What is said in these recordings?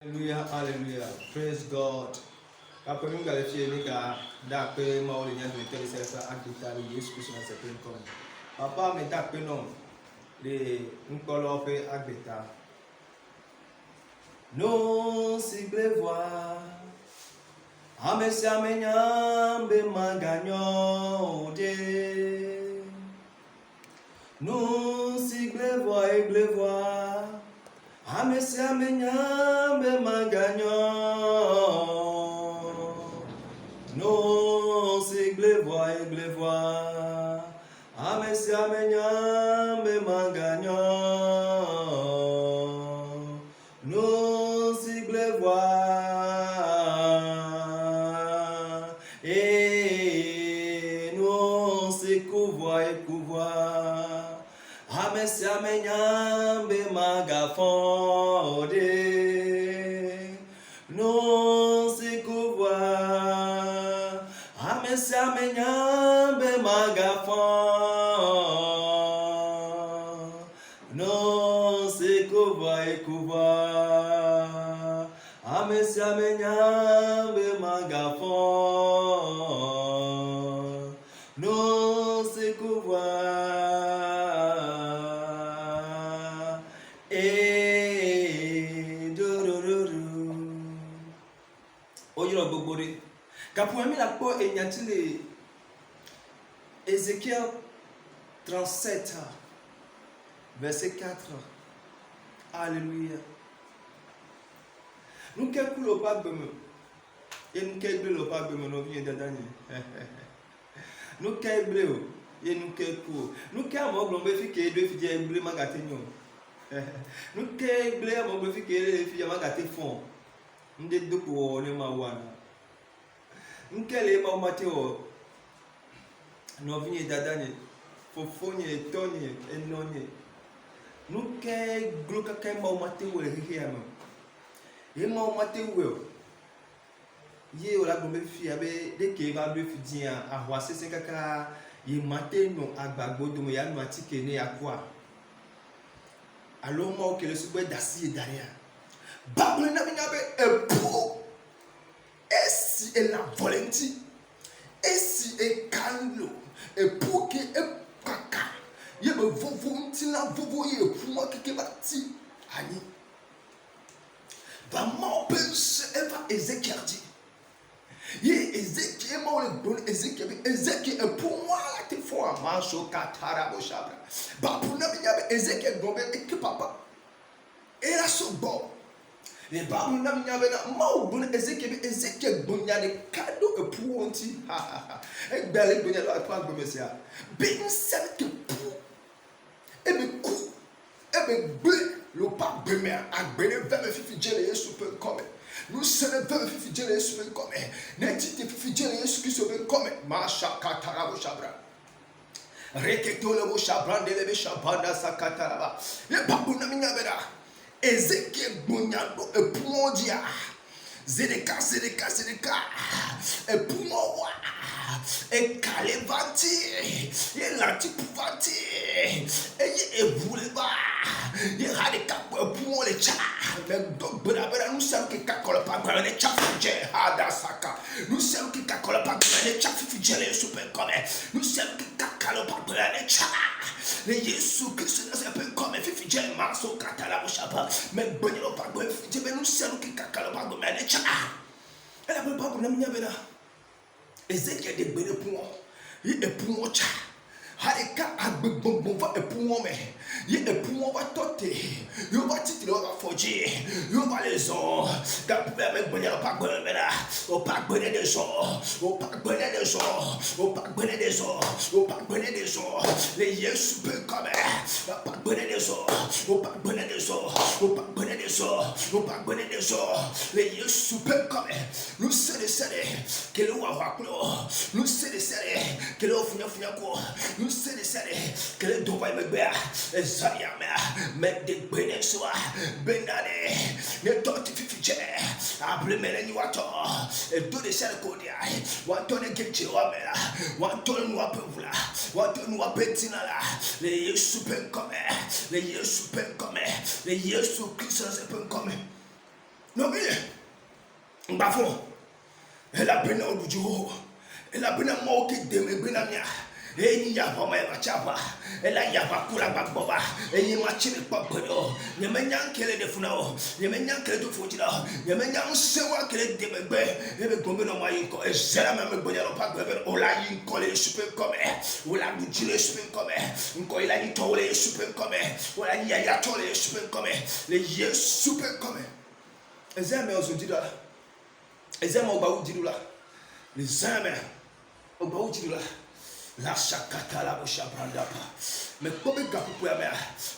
Hallelujah, hallelujah. Praise God. Après nous allons faire les gars, d'après moi les gens de téléservice activité de Jésus Christ dans cette comme. Papa me tape non. Les nous collons fait activité. Non sigle voix. Amesi amenyambe maganyo de. Non sigle voix. Amesi amenyambe maganyo. Non sigle voix. Amesi amenyambe maganyo. Non sigle voix. Et non se couvoir. Amesi amenyambe magafode. Non se couvoir. Amesi amenyambe magafode. Non se couvoir. Amesi amenyambe magafode. Non se couvoir. Et dororo. Oyiro gbogbore. Kapouami la po enyatile Ézéchiel 37 verset 4. Alléluia. Nous calculons pas de me. Et nous calculons pas de me. Nous vient de dernier. Nous calculons. Et nous calculons. Nous calculons. Nous calculons. Nous calculons. Nous calculons. Nous calculons. Nous calculons. Nous calculons. Nous vient de dernier. Fofonye, tonye, enonye. Nous calculons. Et moi, ye ola gombe fi abe de ke va be fi dia a hwase se kaka ye matin no agbagbo do mo ya no atike ne akwa alo mo kele su gbe dasi e daria babule na minya be epo esi e la volenti esi e kanlo epo ke e kaka ye be vovo ntina vovo ye epo mo keke bati ani va m'empêcher Eva Ézéchiel dit. Ézéchiel m'a dit Ézéchiel est pour moi la te fois marcho katara boshabra. Ba pour na minya Ézéchiel gombe et que papa. Et la so bon. Les ba pour na minya na ma bon Ézéchiel bonya de cadeau et pour onti. Et belle bonya la toi gombe sia. Ben sel que pour. Et me cou. Et me bleu. Le pape Bémer a béni vers le fifi Jésus super comme nous sommes vers le fifi Jésus super comme n'était fifi Jésus qui super comme marcha katara boshabra reketo le boshabra de le shabanda sakataraba le pape na minya bera Ézéchiel bonyando e pumondia zedeka e pumowa e kalevanti e lanti pouvanti e bouleva e radika pour le cha mais donc bra nous sommes qui kakola pas pour les cha fuje hada saka nous sommes qui kakola pas pour les cha fuje les super comme nous sommes qui kakola pas pour les cha les Jésus Christ c'est peu comme fuje maso katala boshaba mais bonilo pas pour fuje mais nous sommes qui kakola pas pour les cha elle a pas pour na minya bela Ézéchiel de béné pour moi il est pour moi cha harika agbegbogbon va pour moi mais il est pour moi va toter il va titre va foji il va les ans d'après avec bonheur pas bonheur là au pas bonheur des gens au pas bonheur des gens au pas bonheur des gens au pas bonheur des gens les Jésus peut comme pas bonheur des gens au pas bonheur des gens au pas bonheur des gens au pas bonheur des gens les Jésus peut comme nous c'est que le wa nous c'est que le funya ko nous c'est que le doba megba ezaria mais de beneswa benane ne toti fifiche able meleni wato e do de sel kodia wato ne geche wa mera wato no apevula wato no apetina la le Yesu pen comme le Yesu pen comme le Yesu Christ pen comme No be. Mbafo. Ela bena obujo. Ela bena mo ki dem bena mia. Eni ya ba ma chapa. Ela ya ba kula ba boba. Eni ma chiri pa bodo. Nyemenya kele de funao. Nyemenya kele do fojira. Nyemenya nsewa kele de begbe. Ebe gombe no ma yinko. Ezera me gbonya no pa gbe ola yinko le super come. Ola bujire super come. Nko ila ni tole super come. Ola ni ya tole super come. Le ye super come. Ezera me ozudira. Ezera me oba udira. Le zame oba udira. La shakata la busha brandapa. Me kobe gapu ya me.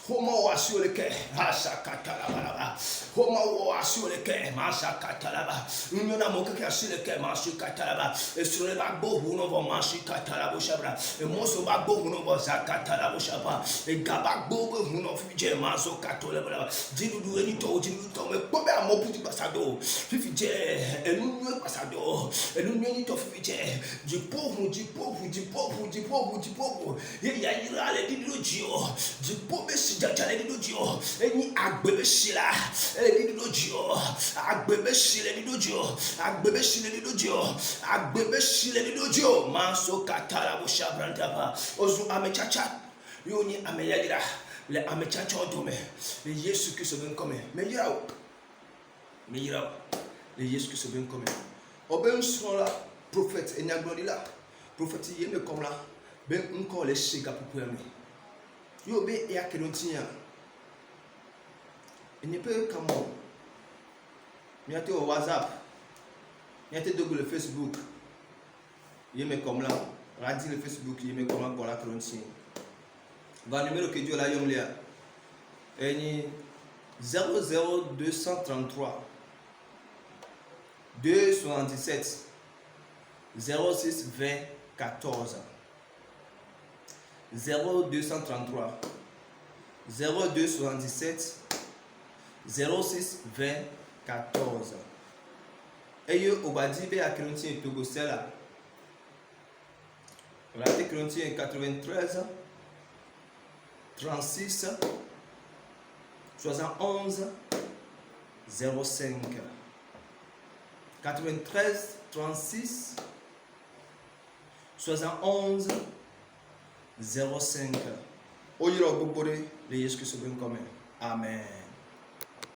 Homa wa sioleke. Ha shakata la balaba. Homa wa sioleke. Ma shakata la ba. Nyona moke ke asileke ma shakata la ba. Esure ba bo huno bo ma shakata la busha bra. E moso ba bo huno bo zakata la busha ba. E gaba bo huno fije ma so katole bra. Jinudu eni to me kobe amopu di basado. Fifije enu nu basado. Enu eni to fije. Jipohu ye ya yira le didojio jipobe sijaja le didojio eni agbebe sila le didojio agbebe sile didojio agbebe sile didojio agbebe sile didojio maso katara bo shabrandaba ozu amechacha yoni ameyadira le amechacha odome le Yesu Kristo ben come me yira le Yesu Kristo ben come oben sola prophète enyaglodila prophète yeme comme là ben encore les chega pour me yo be ya kelontia il ne peut comment miate au WhatsApp miate de le Facebook yeme comme là radi le Facebook yeme comme là pour la kelontia va numéro que Dieu la yomlia eni 00233 277 06 20 14 0233 0277 06 20 14 et obadi be à Corinthiens Togo cela Relaté Corinthiens 93 36 71 05 93 36 71 05 Oyiro Bobore, les Yesu Christ comme. Amen.